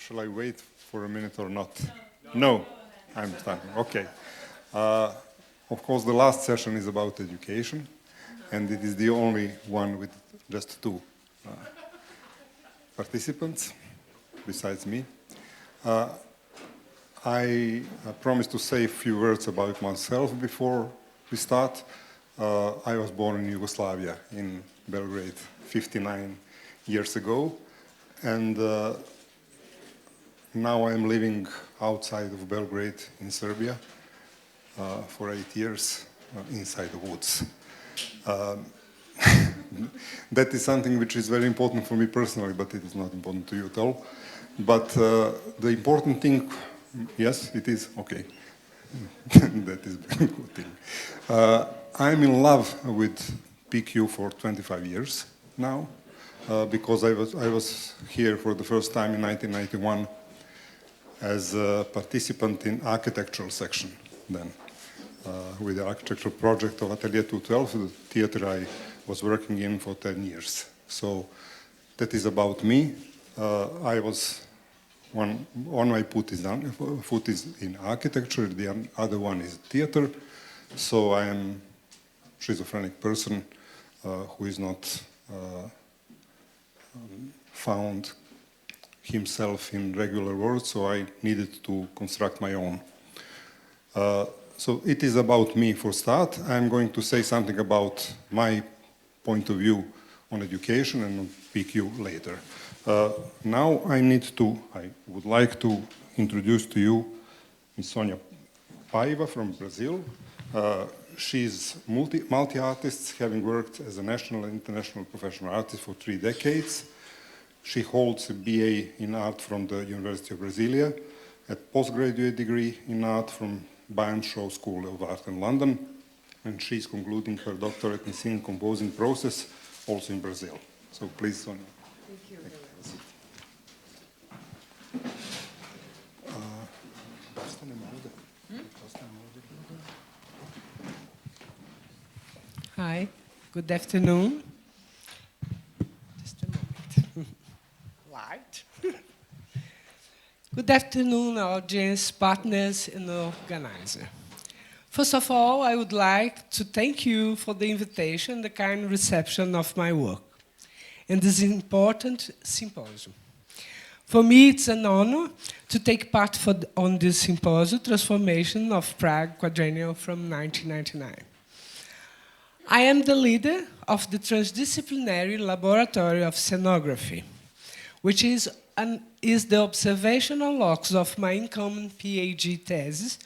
Shall I wait for a minute or not? No, I'm starting. Okay. Of course, the last session is about education, and it is the only one with just two participants, besides me. I promised to say a few words about myself before we start. I was born in Yugoslavia, in Belgrade, 59 years ago, and now I'm living outside of Belgrade in Serbia for 8 years inside the woods. That is something which is very important for me personally, but it is not important to you at all. But the important thing, yes, it is, okay. That is a very good thing. I'm in love with PQ for 25 years now, because I was here for the first time in 1991 as a participant in architectural section then, with the architectural project of Atelier 212, the theater I was working in for 10 years. So that is about me. I was one my foot is in architecture, the other one is theater. So I am a schizophrenic person who is not found himself in regular world, so I needed to construct my own. So it is about me for start. I'm going to say something about my point of view on education and on PQ later. Now I would like to introduce to you Ms. Sonja Paiva from Brazil. She's multi-artist, having worked as a national and international professional artist for 3 decades. She holds a BA in art from the University of Brasilia, a postgraduate degree in art from Bayern Shaw School of Art in London, and she's concluding her doctorate in scene composing process also in Brazil. So please, Sonja. Thank you very much. Hi, good afternoon. Just a moment. Light. Good afternoon, audience, partners, and organizer. First of all, I would like to thank you for the invitation, the kind reception of my work, and this important symposium. For me, it's an honor to take part on this symposium, Transformation of Prague Quadrennial from 1999. I am the leader of the Transdisciplinary Laboratory of Scenography, which is the observational locus of my incoming PhD thesis,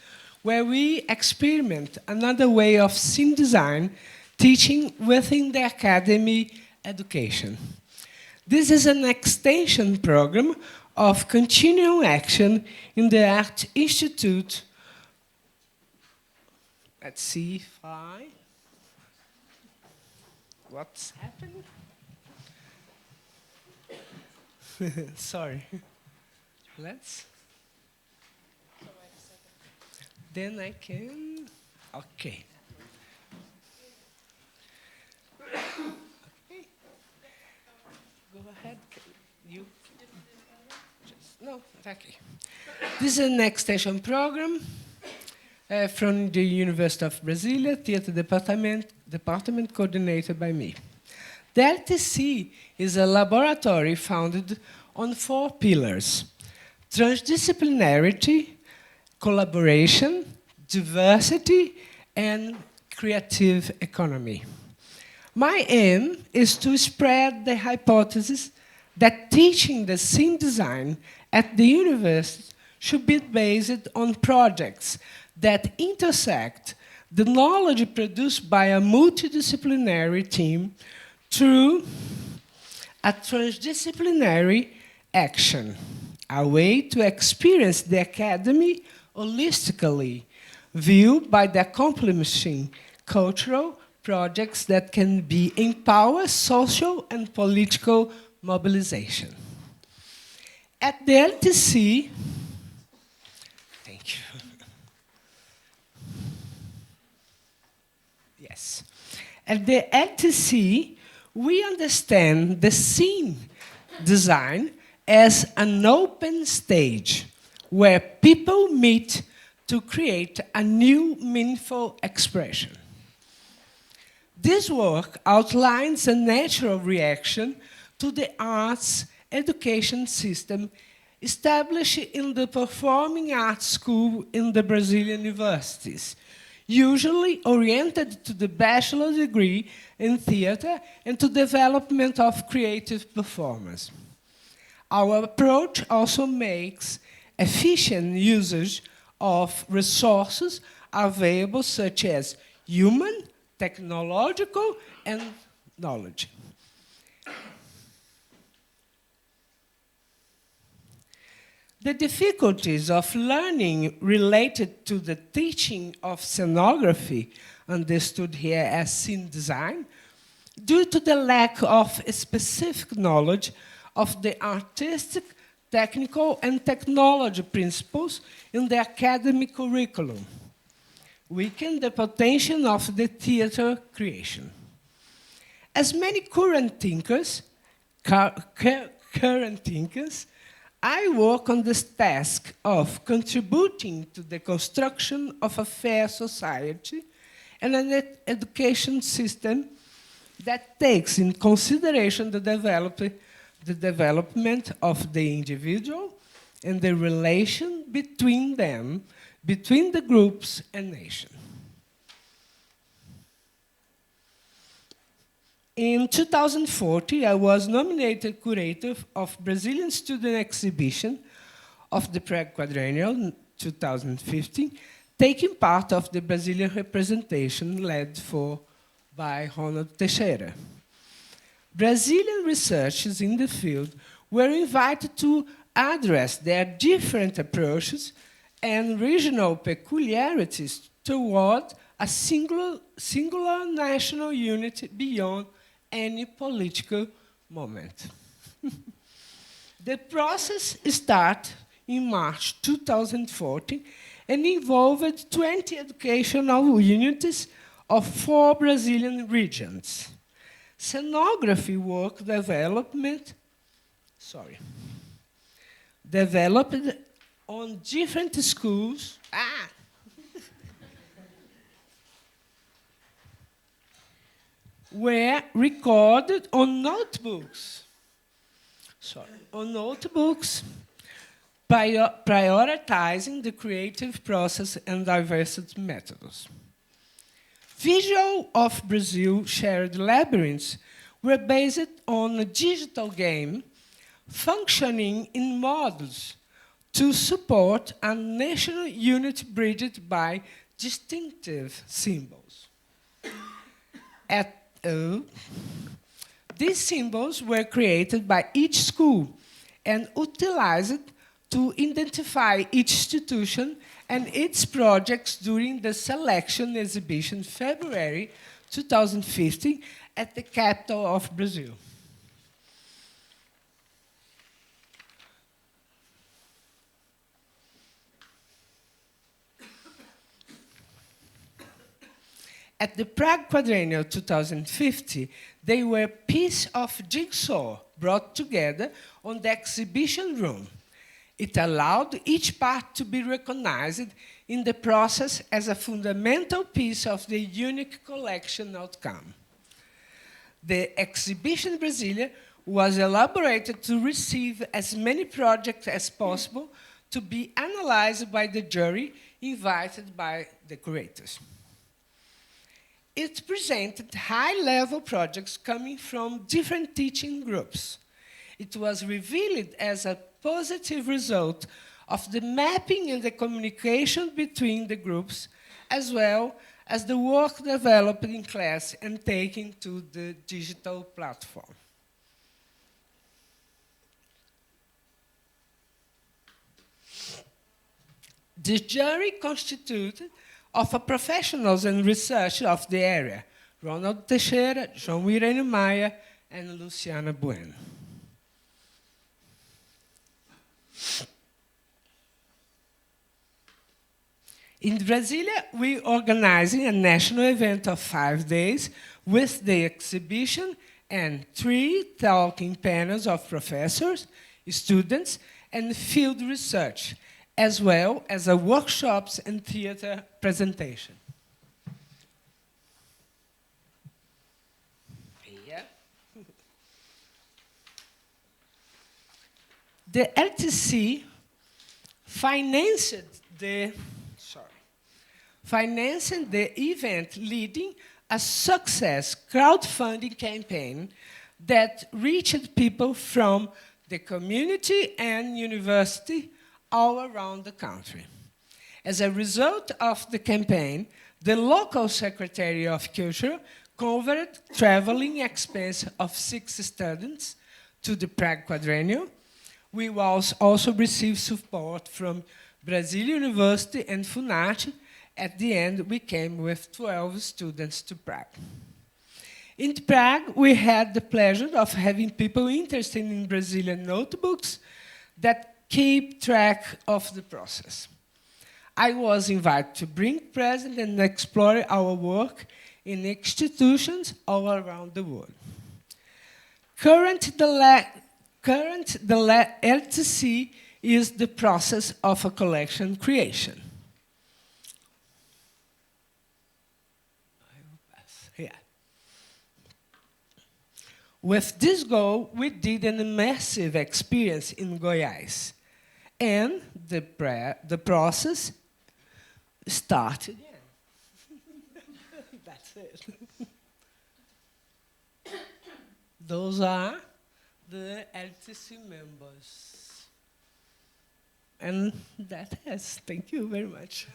where we experiment another way of scene design teaching within the academy education. This is an extension program of continuing action in the Art Institute. Let's see if what's happening? Sorry. Let's. Then I can. Okay. Okay. Go ahead. You. No, okay. This is an extension program from the University of Brasilia, Theatre Department coordinated by me. The LTC is a laboratory founded on 4 pillars: transdisciplinarity, collaboration, diversity, and creative economy. My aim is to spread the hypothesis that teaching the scene design at the university should be based on projects that intersect the knowledge produced by a multidisciplinary team through a transdisciplinary action, a way to experience the academy holistically, viewed by the accomplishing cultural projects that can empower social and political mobilization. At the LTC, thank you. Yes. At the LTC, we understand the scene design as an open stage where people meet to create a new meaningful expression. This work outlines a natural reaction to the arts education system established in the performing arts school in the Brazilian universities, usually oriented to the bachelor degree in theater and to development of creative performance. Our approach also makes efficient usage of resources available such as human, technological, and knowledge. The difficulties of learning related to the teaching of scenography, understood here as scene design, due to the lack of specific knowledge of the artistic, technical, and technology principles in the academic curriculum, weaken the potential of the theater creation. As many current thinkers, I work on this task of contributing to the construction of a fair society and an education system that takes in consideration the development of the individual and the relation between them, between the groups and nations. In 2014, I was nominated curator of Brazilian student exhibition of the Prague Quadrennial 2015, taking part of the Brazilian representation led by Ronald Teixeira. Brazilian researchers in the field were invited to address their different approaches and regional peculiarities toward a singular national unity beyond any political moment. The process started in March 2014 and involved 20 educational units of 4 Brazilian regions. Scenography work developed on different schools. Were recorded on notebooks. Prioritizing the creative process and diversity methods. Visual of Brazil shared labyrinths were based on a digital game functioning in modules to support a national unity bridged by distinctive symbols. These symbols were created by each school and utilized to identify each institution and its projects during the selection exhibition February 2015 at the capital of Brazil. At the Prague Quadrennial 2050, they were pieces of jigsaw brought together on the exhibition room. It allowed each part to be recognized in the process as a fundamental piece of the unique collection outcome. The exhibition Brasilia was elaborated to receive as many projects as possible to be analyzed by the jury invited by the curators. It presented high-level projects coming from different teaching groups. It was revealed as a positive result of the mapping and the communication between the groups, as well as the work developed in class and taken to the digital platform. The jury constituted of professionals and researchers of the area, Ronald Teixeira, João Irene Maia, and Luciana Bueno. In Brasilia, we are organizing a national event of 5 days with the exhibition and 3 talking panels of professors, students, and field research, as well as workshops and theater presentation. Here. The LTC financed the event, leading a success crowdfunding campaign that reached people from the community and university all around the country. As a result of the campaign, the local Secretary of Culture covered traveling expense of 6 students to the Prague Quadrennial. We also received support from Brazil University and Funarte. At the end, we came with 12 students to Prague. In Prague, we had the pleasure of having people interested in Brazilian notebooks that keep track of the process. I was invited to bring present and explore our work in institutions all around the world. Current the LTC is the process of a collection creation. With this goal, we did an immersive experience in Goiás, and the process started. That's it. Those are the LTC members. And that is, thank you very much.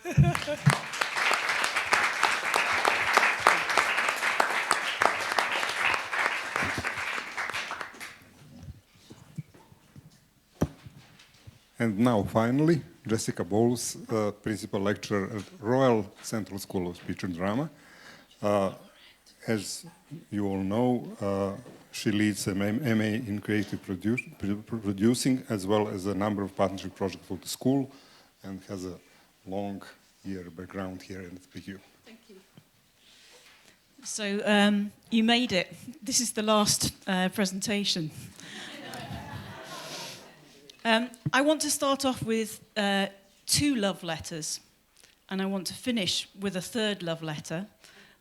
And now, finally, Jessica Bowles, Principal Lecturer at Royal Central School of Speech and Drama. As you all know, she leads an MA in creative producing, as well as a number of partnership projects for the school, and has a long year background here at PQ. Thank you. So you made it. This is the last presentation. I want to start off with 2 love letters, and I want to finish with a 3rd love letter,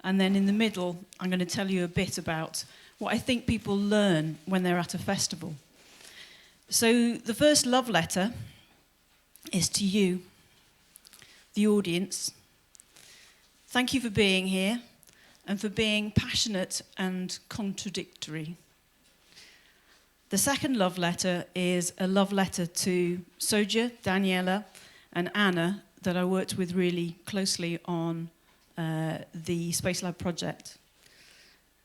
and then in the middle I'm going to tell you a bit about what I think people learn when they're at a festival. So the first love letter is to you, the audience. Thank you for being here and for being passionate and contradictory. The second love letter is a love letter to Soja, Daniela, and Anna that I worked with really closely on the Space Lab project.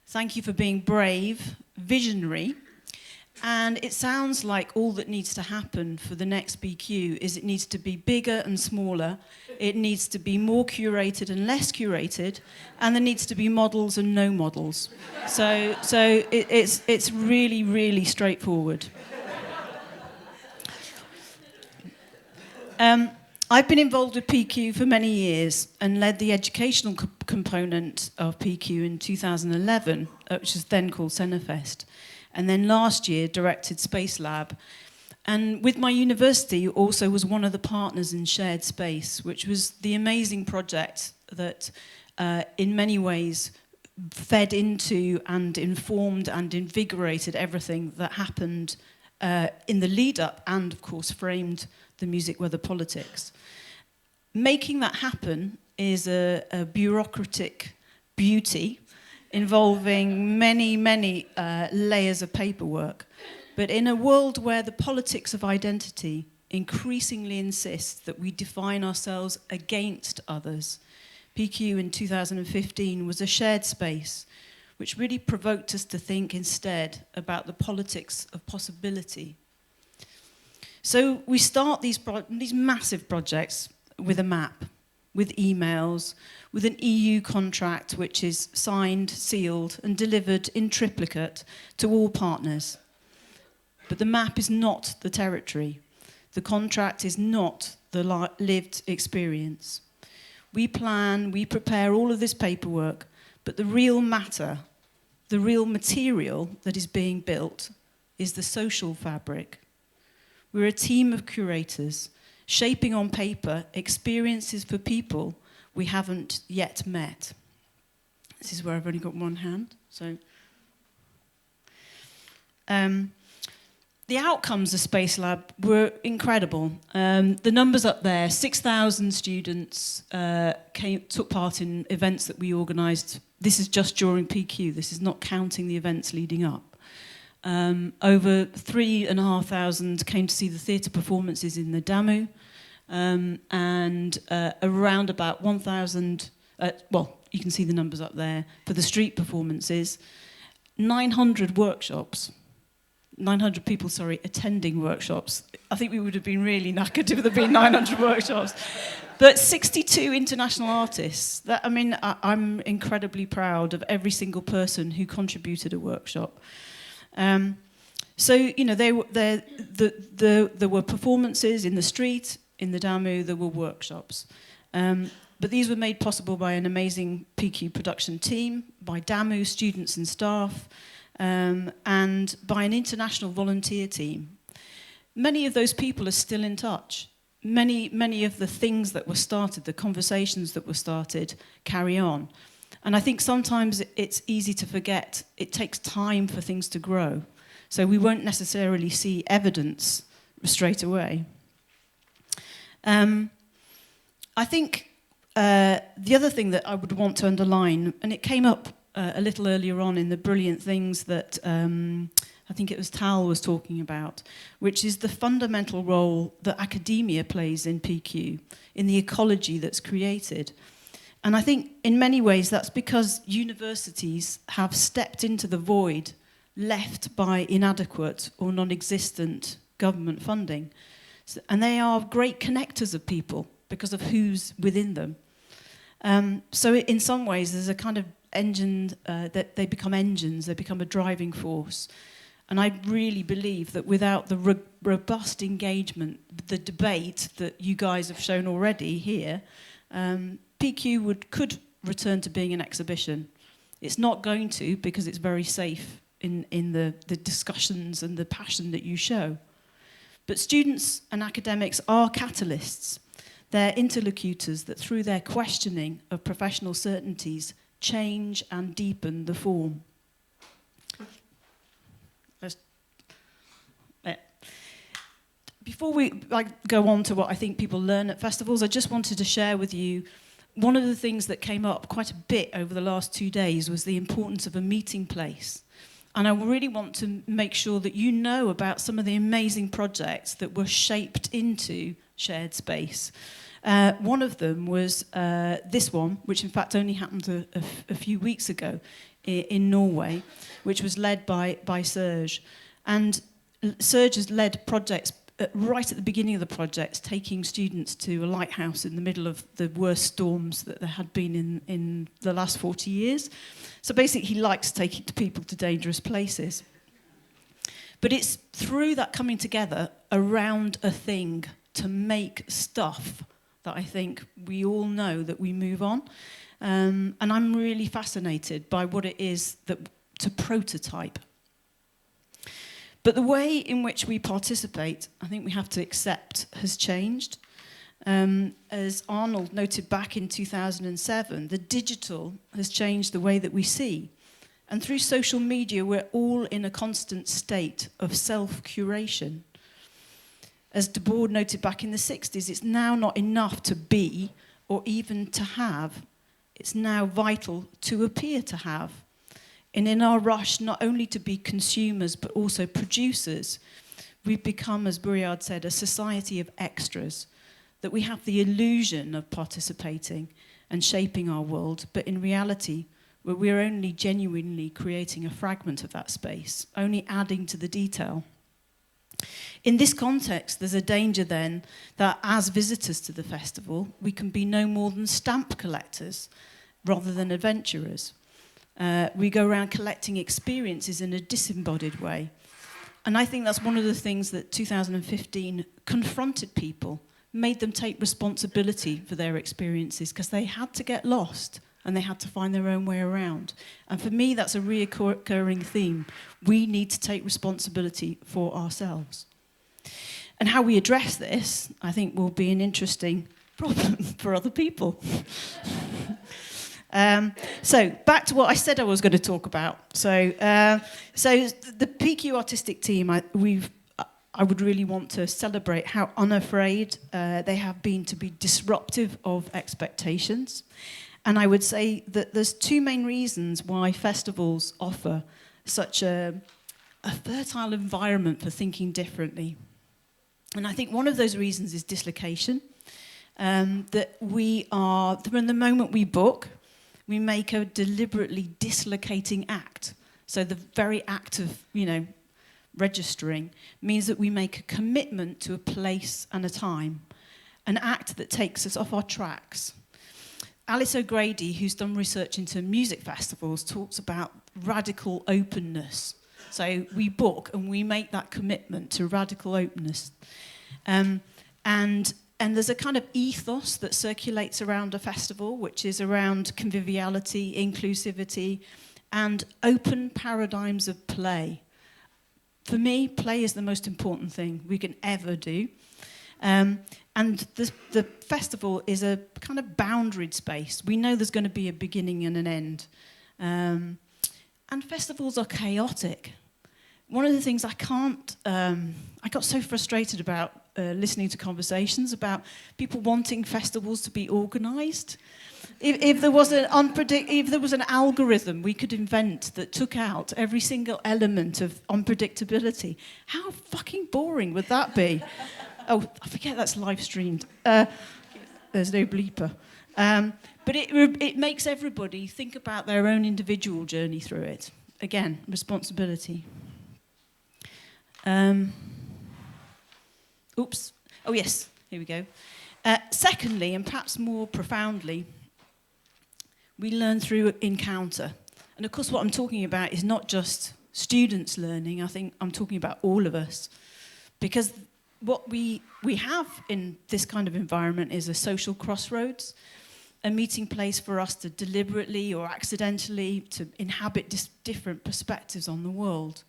Thank you for being brave, visionary, and it sounds like all that needs to happen for the next BQ is it needs to be bigger and smaller, it needs to be more curated and less curated, and there needs to be models and no models. So it's really, really straightforward. I've been involved with PQ for many years and led the educational component of PQ in 2011, which was then called Cenofest. And then last year directed Space Lab. And with my university also was one of the partners in SharedSpace, which was the amazing project that in many ways fed into and informed and invigorated everything that happened in the lead up and of course framed the music weather politics. Making that happen is a bureaucratic beauty involving many, many layers of paperwork. But in a world where the politics of identity increasingly insists that we define ourselves against others, PQ in 2015 was a shared space which really provoked us to think instead about the politics of possibility. So we start these massive projects with a map, with emails, with an EU contract which is signed, sealed, and delivered in triplicate to all partners. But the map is not the territory. The contract is not the lived experience. We plan, we prepare all of this paperwork, but the real matter, the real material that is being built is the social fabric. We're a team of curators, shaping on paper experiences for people we haven't yet met. This is where I've only got one hand, so... the outcomes of Space Lab were incredible. The numbers up there, 6,000 students took part in events that we organised. This is just during PQ, this is not counting the events leading up. Over 3,500 came to see the theatre performances in the Damu, and around about 1,000, well, you can see the numbers up there, for the street performances, 900 workshops. 900 people, sorry, attending workshops. I think we would have been really knackered if there had been 900 workshops. But 62 international artists. That, I mean, I'm incredibly proud of every single person who contributed a workshop. So, you know, there were performances in the street, in the Damu, there were workshops. But these were made possible by an amazing PQ production team, by Damu students and staff, and by an international volunteer team. Many of those people are still in touch. Many of the things that were started, the conversations that were started, carry on. And I think sometimes it's easy to forget. It takes time for things to grow. So we won't necessarily see evidence straight away. I think the other thing that I would want to underline, and it came up a little earlier on in the brilliant things that I think it was Tal was talking about, which is the fundamental role that academia plays in PQ, in the ecology that's created. And I think in many ways that's because universities have stepped into the void left by inadequate or non-existent government funding. And they are great connectors of people because of who's within them. So in some ways there's a kind of engine, that they become engines, they become a driving force. And I really believe that without the robust engagement, the debate that you guys have shown already here, PQ could return to being an exhibition. It's not going to, because it's very safe in the discussions and the passion that you show. But students and academics are catalysts. They're interlocutors that through their questioning of professional certainties change and deepen the form. Before we go on to what I think people learn at festivals, I just wanted to share with you one of the things that came up quite a bit over the last 2 days was the importance of a meeting place. And I really want to make sure that you know about some of the amazing projects that were shaped into SharedSpace. One of them was this one, which in fact only happened a few weeks ago in Norway, which was led by Serge. And Serge has led projects right at the beginning of the project, taking students to a lighthouse in the middle of the worst storms that there had been in the last 40 years. So basically he likes taking people to dangerous places. But it's through that coming together around a thing to make stuff that I think we all know that we move on. And I'm really fascinated by what it is to prototype. But the way in which we participate, I think we have to accept, has changed. As Arnold noted back in 2007, the digital has changed the way that we see. And through social media, we're all in a constant state of self-curation. As De Boer noted back in the 60s, it's now not enough to be or even to have. It's now vital to appear to have. And in our rush not only to be consumers but also producers, we've become, as Buriard said, a society of extras, that we have the illusion of participating and shaping our world, but in reality, we're only genuinely creating a fragment of that space, only adding to the detail. In this context, there's a danger then that as visitors to the festival, we can be no more than stamp collectors rather than adventurers. We go around collecting experiences in a disembodied way. And I think that's one of the things that 2015 confronted people, made them take responsibility for their experiences because they had to get lost and they had to find their own way around. And for me, that's a reoccurring theme. We need to take responsibility for ourselves. And how we address this, I think, will be an interesting problem for other people. So back to what I said I was going to talk about. So the PQ artistic team, I would really want to celebrate how unafraid they have been to be disruptive of expectations. And I would say that there's two main reasons why festivals offer such a fertile environment for thinking differently. And I think one of those reasons is dislocation. That from the moment we book, we make a deliberately dislocating act. So the very act of, registering means that we make a commitment to a place and a time, an act that takes us off our tracks. Alice O'Grady, who's done research into music festivals, talks about radical openness. So we book and we make that commitment to radical openness. And there's a kind of ethos that circulates around a festival, which is around conviviality, inclusivity, and open paradigms of play. For me, play is the most important thing we can ever do. And the festival is a kind of boundaried space. We know there's going to be a beginning and an end. And festivals are chaotic. One of the things I got so frustrated about listening to conversations about people wanting festivals to be organised. If there was an algorithm we could invent that took out every single element of unpredictability, how fucking boring would that be? Oh, I forget that's live streamed. There's no bleeper. But it makes everybody think about their own individual journey through it. Again, responsibility. Oops. Oh, yes. Here we go. Secondly, and perhaps more profoundly, we learn through encounter. And of course, what I'm talking about is not just students learning. I think I'm talking about all of us. Because what we have in this kind of environment is a social crossroads, a meeting place for us to deliberately or accidentally to inhabit different perspectives on the world.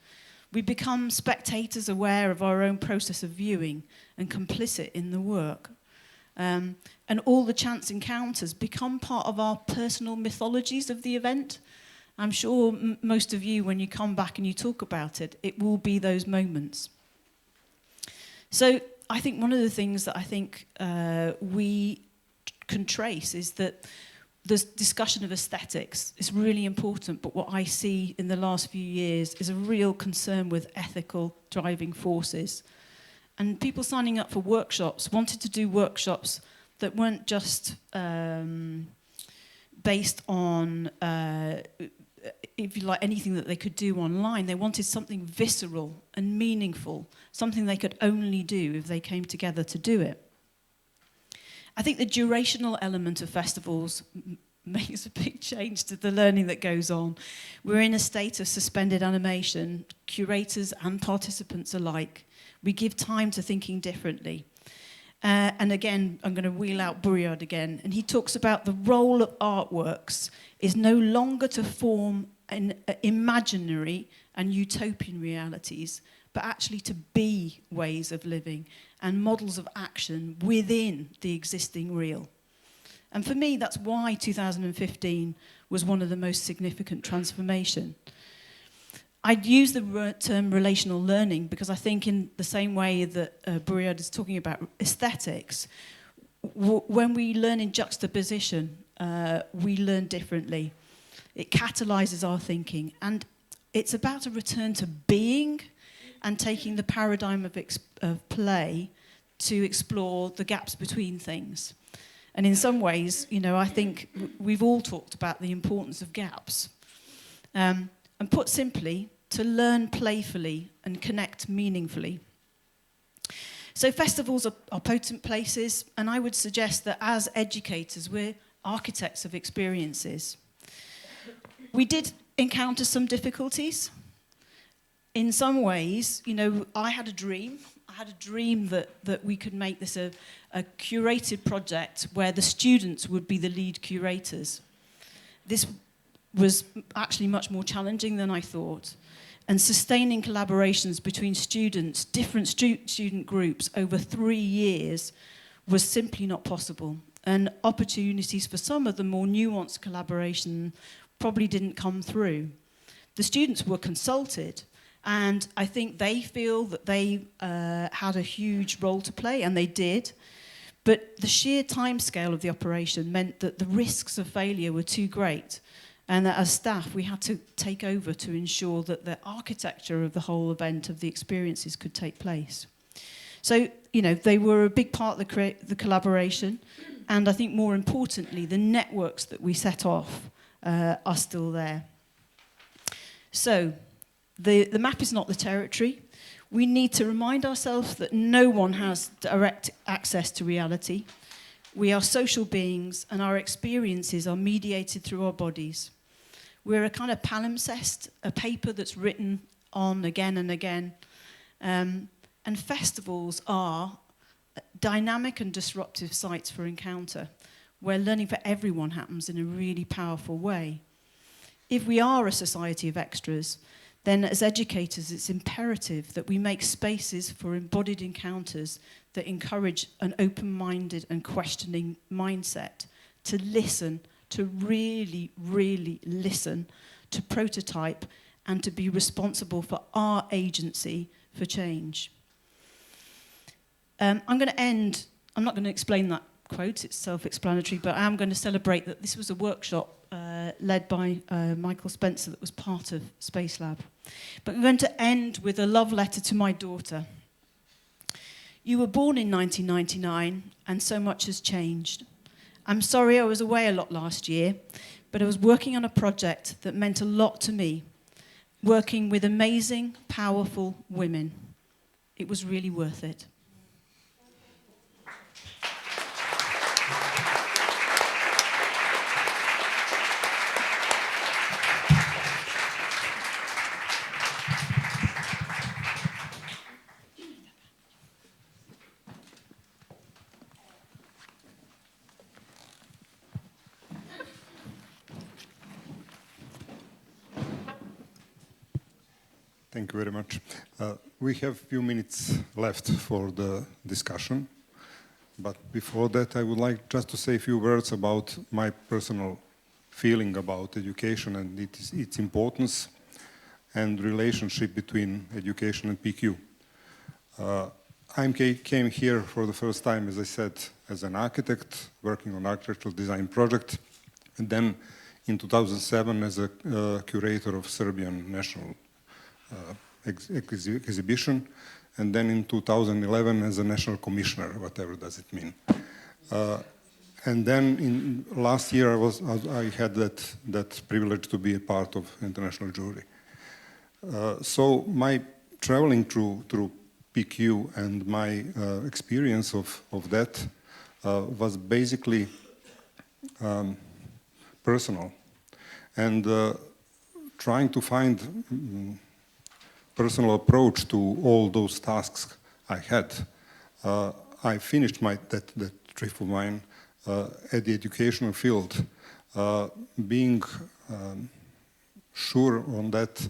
We become spectators aware of our own process of viewing and complicit in the work. And all the chance encounters become part of our personal mythologies of the event. I'm sure most of you, when you come back and you talk about it, it will be those moments. So I think one of the things that I think we can trace is that this discussion of aesthetics is really important, but what I see in the last few years is a real concern with ethical driving forces. And people signing up for workshops wanted to do workshops that weren't just based on, if you like, anything that they could do online. They wanted something visceral and meaningful, something they could only do if they came together to do it. I think the durational element of festivals makes a big change to the learning that goes on. We're in a state of suspended animation, curators and participants alike. We give time to thinking differently. And again, I'm going to wheel out Buryard again, and he talks about the role of artworks is no longer to form imaginary and utopian realities, but actually to be ways of living and models of action within the existing real. And for me, that's why 2015 was one of the most significant transformation. I'd use the term relational learning because I think in the same way that Buryard is talking about aesthetics, when we learn in juxtaposition, we learn differently. It catalyzes our thinking. And it's about a return to being and taking the paradigm of play to explore the gaps between things. And in some ways, I think we've all talked about the importance of gaps. And put simply, to learn playfully and connect meaningfully. So festivals are potent places, and I would suggest that as educators, we're architects of experiences. We did encounter some difficulties. In some ways, I had a dream. I had a dream that we could make this a curated project where the students would be the lead curators. This was actually much more challenging than I thought. And sustaining collaborations between students, different student groups over 3 years was simply not possible. And opportunities for some of the more nuanced collaboration probably didn't come through. The students were consulted, and I think they feel that they had a huge role to play, and they did. But the sheer timescale of the operation meant that the risks of failure were too great, and that as staff we had to take over to ensure that the architecture of the whole event, of the experiences, could take place. So, you know, they were a big part of the collaboration, and I think more importantly, the networks that we set off are still there. So, the map is not the territory. We need to remind ourselves that no one has direct access to reality. We are social beings, and our experiences are mediated through our bodies. We're a kind of palimpsest, a paper that's written on again and again. And festivals are dynamic and disruptive sites for encounter, where learning for everyone happens in a really powerful way. If we are a society of extras, then as educators it's imperative that we make spaces for embodied encounters that encourage an open-minded and questioning mindset, to listen, to really, really listen, to prototype, and to be responsible for our agency for change. I'm going to end, I'm not going to explain that quote, it's self-explanatory, but I am going to celebrate that this was a workshop led by Michael Spencer that was part of Space Lab. But I'm going to end with a love letter to my daughter. You were born in 1999, and so much has changed. I'm sorry I was away a lot last year, but I was working on a project that meant a lot to me, working with amazing, powerful women. It was really worth it. Thank you very much. We have a few minutes left for the discussion, but before that I would like just to say a few words about my personal feeling about education and its importance and relationship between education and PQ. I came here for the first time, as I said, as an architect working on architectural design project, and then in 2007 as a curator of Serbian National exhibition, and then in 2011 as a national commissioner, whatever does it mean. And then in last year I had that privilege to be a part of international jury. So my traveling through PQ and my experience of that was basically personal, and trying to find personal approach to all those tasks I had. I finished that trip of mine at the educational field, being sure on that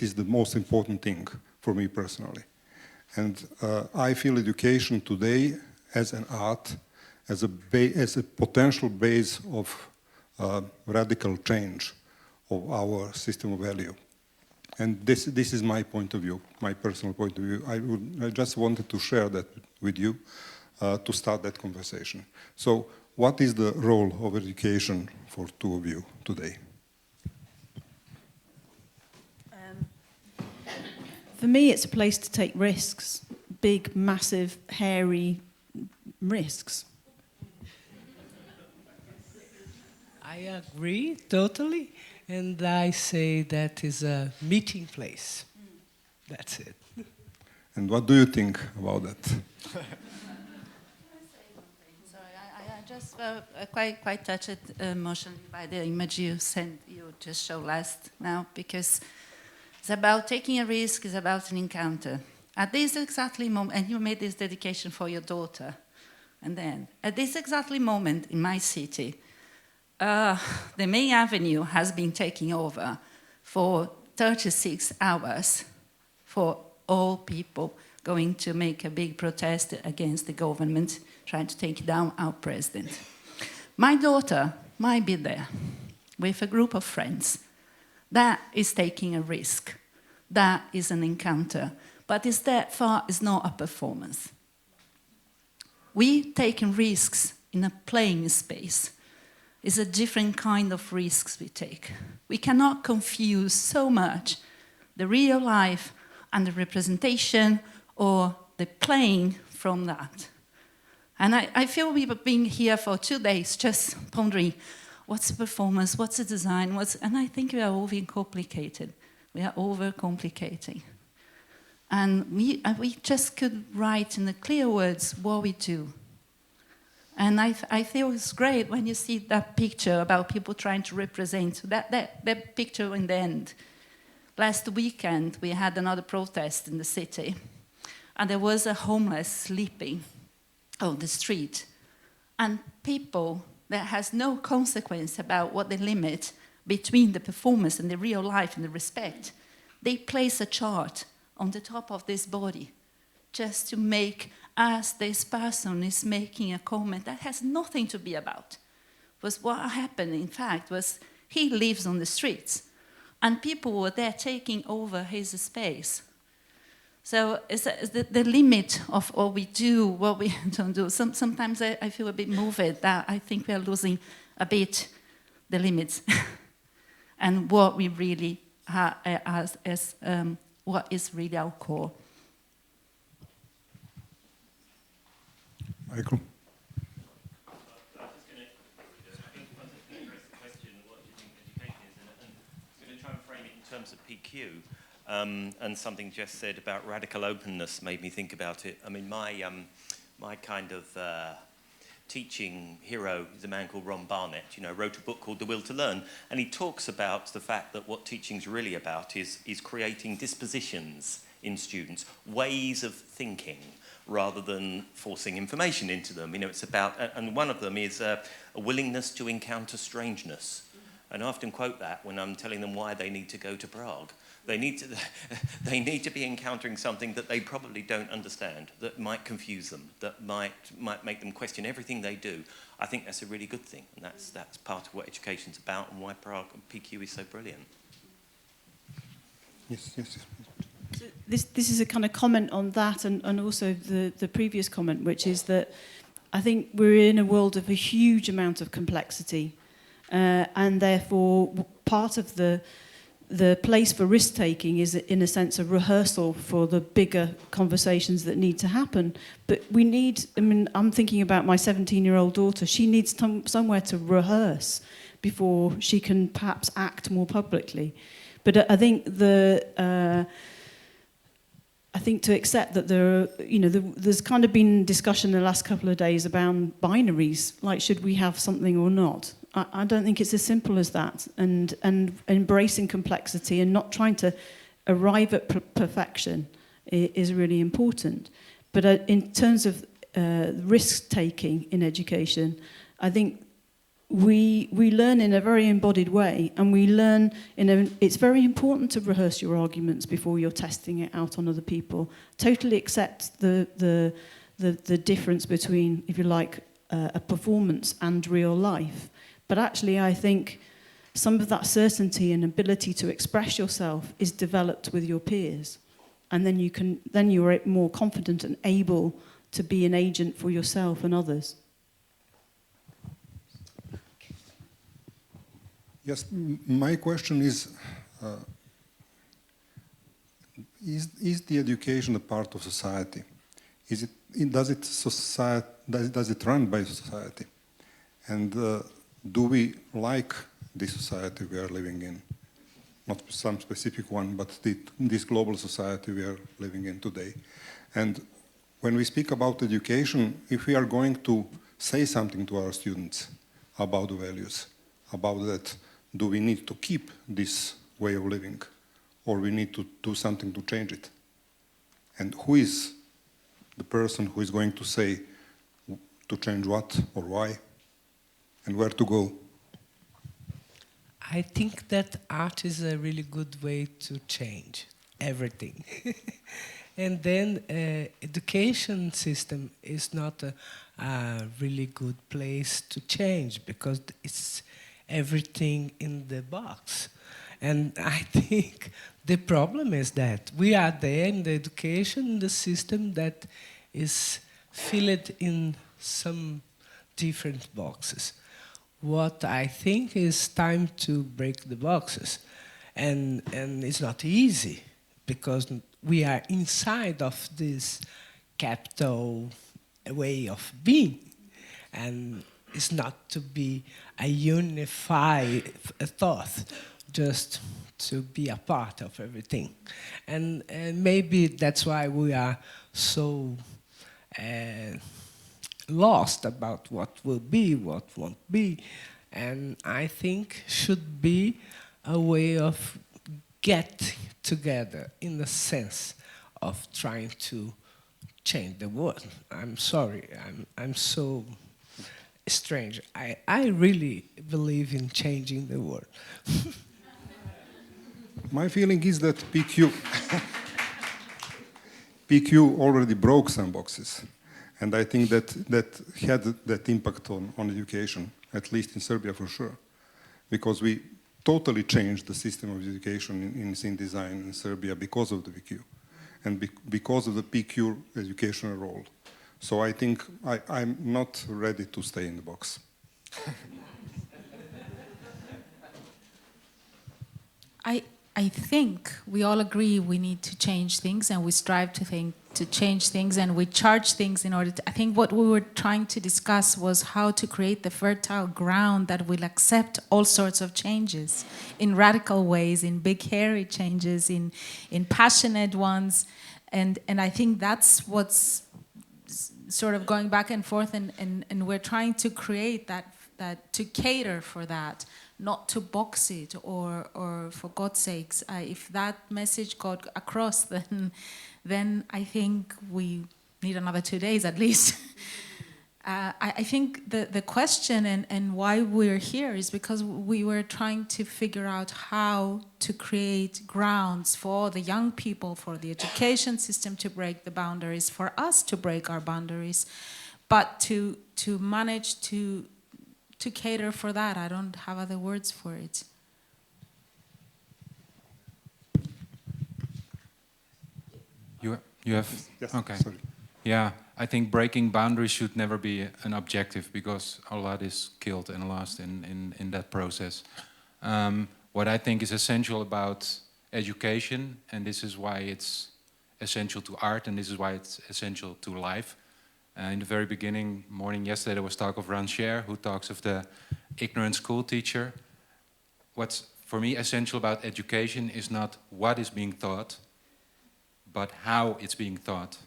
is the most important thing for me personally. And I feel education today as an art, as a potential base of radical change of our system of value. And this is my point of view, my personal point of view. I just wanted to share that with you to start that conversation. So what is the role of education for two of you today? For me, it's a place to take risks, big, massive, hairy risks. I agree totally, and I say that is a meeting place. That's it. And what do you think about that? Sorry, I just quite touched emotionally by the image you just showed last now, because it's about taking a risk, it's about an encounter. At this exactly moment, and you made this dedication for your daughter, and then at this exactly moment in my city, the main avenue has been taking over for 36 hours for all people going to make a big protest against the government trying to take down our president. My daughter might be there with a group of friends. That is taking a risk. That is an encounter. But is not a performance. We taking risks in a playing space. It's a different kind of risks we take. We cannot confuse so much the real life and the representation or the playing from that. And I feel we've been here for 2 days just pondering what's the performance, what's the design, and I think we are overcomplicated. We are overcomplicating. And we just could write in the clear words what we do. And I feel it's great when you see that picture about people trying to represent that picture in the end. Last weekend, we had another protest in the city, and there was a homeless sleeping on the street. And people that has no consequence about what the limit between the performance and the real life and the respect, they place a chart on the top of this body just to make us, this person is making a comment that has nothing to be about. Was what happened, in fact, was he lives on the streets and people were there taking over his space. So it's the limit of what we do, what we don't do. Sometimes I feel a bit moved that I think we are losing a bit the limits and what we really have as what is really our core. Michael? I was going to address the question, what do you think education is? And I'm going to try and frame it in terms of PQ. And something Jess said about radical openness made me think about it. I mean, my kind of teaching hero is a man called Ron Barnett, wrote a book called The Will to Learn, and he talks about the fact that what teaching's really about is creating dispositions in students, ways of thinking, rather than forcing information into them. It's about, and one of them is a willingness to encounter strangeness. And I often quote that when I'm telling them why they need to go to Prague. They need to be encountering something that they probably don't understand, that might confuse them, that might make them question everything they do. I think that's a really good thing, and that's part of what education's about and why Prague and PQ is so brilliant. Yes. So this is a kind of comment on that and also the previous comment, which is that I think we're in a world of a huge amount of complexity, and therefore part of the place for risk-taking is, in a sense, a rehearsal for the bigger conversations that need to happen. But we need, I'm thinking about my 17-year-old daughter. She needs somewhere to rehearse before she can perhaps act more publicly. But I think I think to accept that there are, there's kind of been discussion in the last couple of days about binaries, like should we have something or not? I don't think it's as simple as that, and embracing complexity and not trying to arrive at perfection is really important. But in terms of risk-taking in education, I think we learn in a very embodied way, and we learn it's very important to rehearse your arguments before you're testing it out on other people. Totally accept the difference between, if you like, a performance and real life. But actually, I think some of that certainty and ability to express yourself is developed with your peers, and then you're more confident and able to be an agent for yourself and others. Yes, my question is the education a part of society? Does it run by society? And do we like this society we are living in? Not some specific one, but this global society we are living in today. And when we speak about education, if we are going to say something to our students about the values, about that, do we need to keep this way of living, or we need to do something to change it? And who is the person who is going to say to change what or why and where to go? I think that art is a really good way to change everything. And then education system is not a really good place to change because it's everything in the box. And I think the problem is that we are there in the education, the system that is filled in some different boxes. What I think is time to break the boxes. And it's not easy because we are inside of this capital way of being. And it's not to be a unified thought, just to be a part of everything. And maybe that's why we are so lost about what will be, what won't be. And I think should be a way of get together in the sense of trying to change the world. I'm sorry, I'm so strange. I really believe in changing the world. My feeling is that PQ already broke some boxes. And I think that had that impact on education, at least in Serbia for sure. Because we totally changed the system of education in scene design in Serbia because of the PQ. And because of the PQ educational role. So I think I'm not ready to stay in the box. I think we all agree we need to change things, and we strive to change things, and we charge things in order to... I think what we were trying to discuss was how to create the fertile ground that will accept all sorts of changes in radical ways, in big hairy changes, in passionate ones, and I think that's what's sort of going back and forth, and we're trying to create that to cater for that, not to box it, or for God's sakes, if that message got across, then I think we need another 2 days at least. I think the question and why we're here is because we were trying to figure out how to create grounds for the young people, for the education system to break the boundaries, for us to break our boundaries, but to manage to cater for that. I don't have other words for it. You have? Yes, okay. sorry. Yeah, I think breaking boundaries should never be an objective because a lot is killed and lost in that process. What I think is essential about education, and this is why it's essential to art, and this is why it's essential to life. In the very morning yesterday, there was talk of Rancière, who talks of the ignorant school teacher. What's for me essential about education is not what is being taught, but how it's being taught.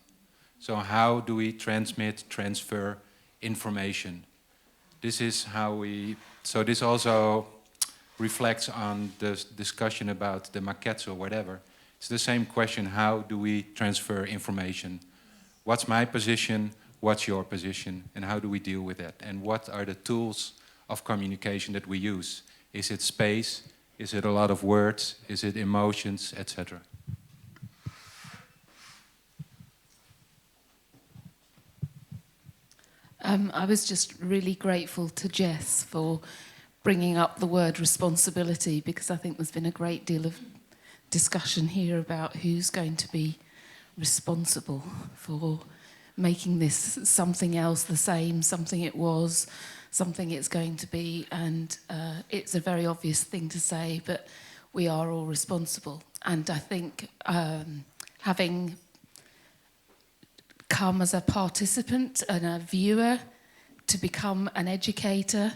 So how do we transfer information? This is how we... So this also reflects on the discussion about the maquettes or whatever. It's the same question, how do we transfer information? What's my position? What's your position? And how do we deal with that? And what are the tools of communication that we use? Is it space? Is it a lot of words? Is it emotions, etc.? I was just really grateful to Jess for bringing up the word responsibility, because I think there's been a great deal of discussion here about who's going to be responsible for making this something else the same, something it was, something it's going to be, and it's a very obvious thing to say, but we are all responsible. And I think having come as a participant and a viewer to become an educator,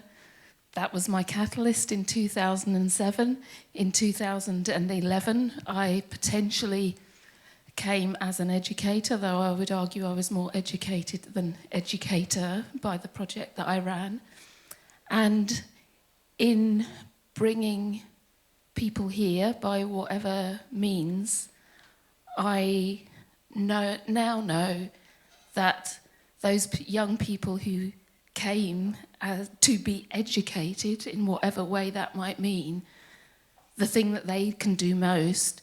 that was my catalyst in 2007. In 2011, I potentially came as an educator, though I would argue I was more educated than educator by the project that I ran. And in bringing people here by whatever means, I now know that those young people who came to be educated in whatever way that might mean the thing that they can do most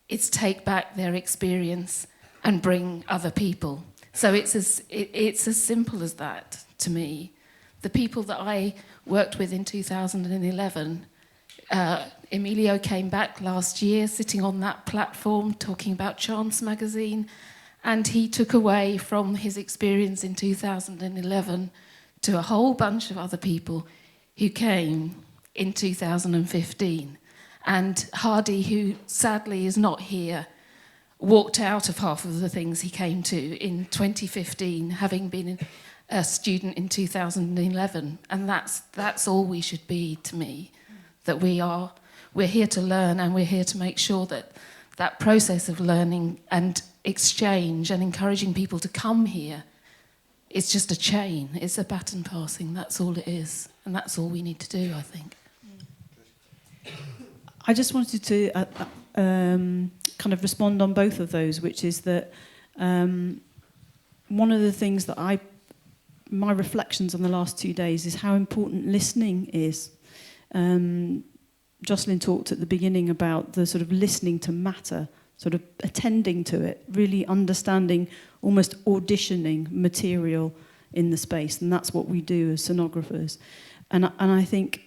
is take back their experience and bring other people. So it's as simple as that to me. The people that I worked with in 2011, Emilio came back last year sitting on that platform talking about Chance magazine, and he took away from his experience in 2011 to a whole bunch of other people who came in 2015. And Hardy, who sadly is not here, walked out of half of the things he came to in 2015, having been a student in 2011. And that's all we should be, to me, that we're here to learn, and we're here to make sure that that process of learning and exchange and encouraging people to come here, it's just a chain, it's a baton passing, that's all it is. And that's all we need to do, I think. I just wanted to kind of respond on both of those, which is that one of the things that my reflections on the last 2 days is how important listening is. Jocelyn talked at the beginning about the sort of listening to matter, sort of attending to it, really understanding, almost auditioning material in the space, and that's what we do as scenographers. And I think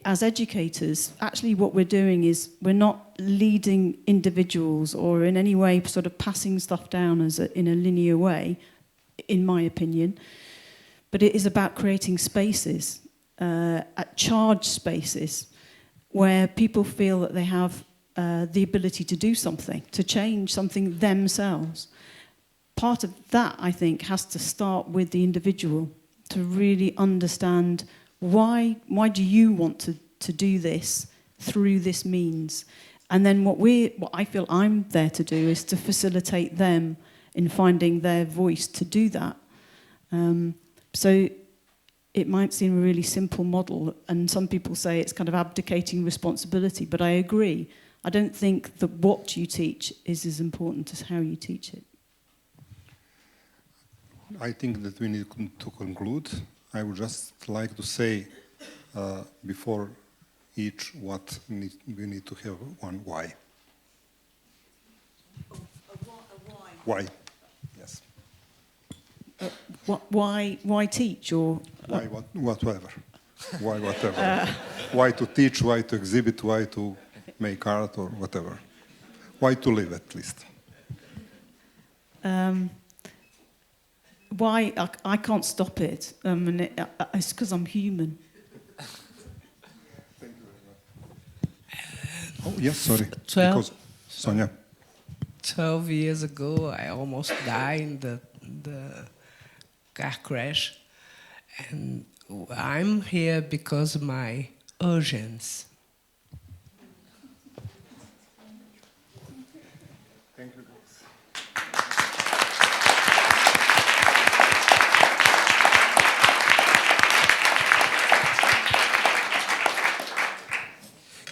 as educators, actually what we're doing is we're not leading individuals or in any way sort of passing stuff down in a linear way, in my opinion, but it is about creating spaces, charged spaces, where people feel that they have the ability to do something, to change something themselves. Part of that, I think, has to start with the individual, to really understand why do you want to do this through this means? And then what I feel I'm there to do is to facilitate them in finding their voice to do that. So it might seem a really simple model, and some people say it's kind of abdicating responsibility, but I agree. I don't think that what you teach is as important as how you teach it. I think that we need to conclude. I would just like to say before each what we need to have one why. Why? Yes. Why teach, or why whatever? Why whatever? Why to teach? Why to exhibit? Why to make art or whatever? Why to live, at least? Why I can't stop it, and it's because I'm human. Thank you very much. Oh yes, sorry. 12. Because Sonia. 12 years ago, I almost died in the car crash, and I'm here because of my urgency. Thank you.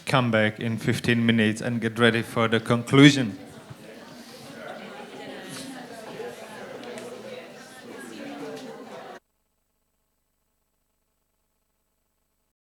Come back in 15 minutes and get ready for the conclusion.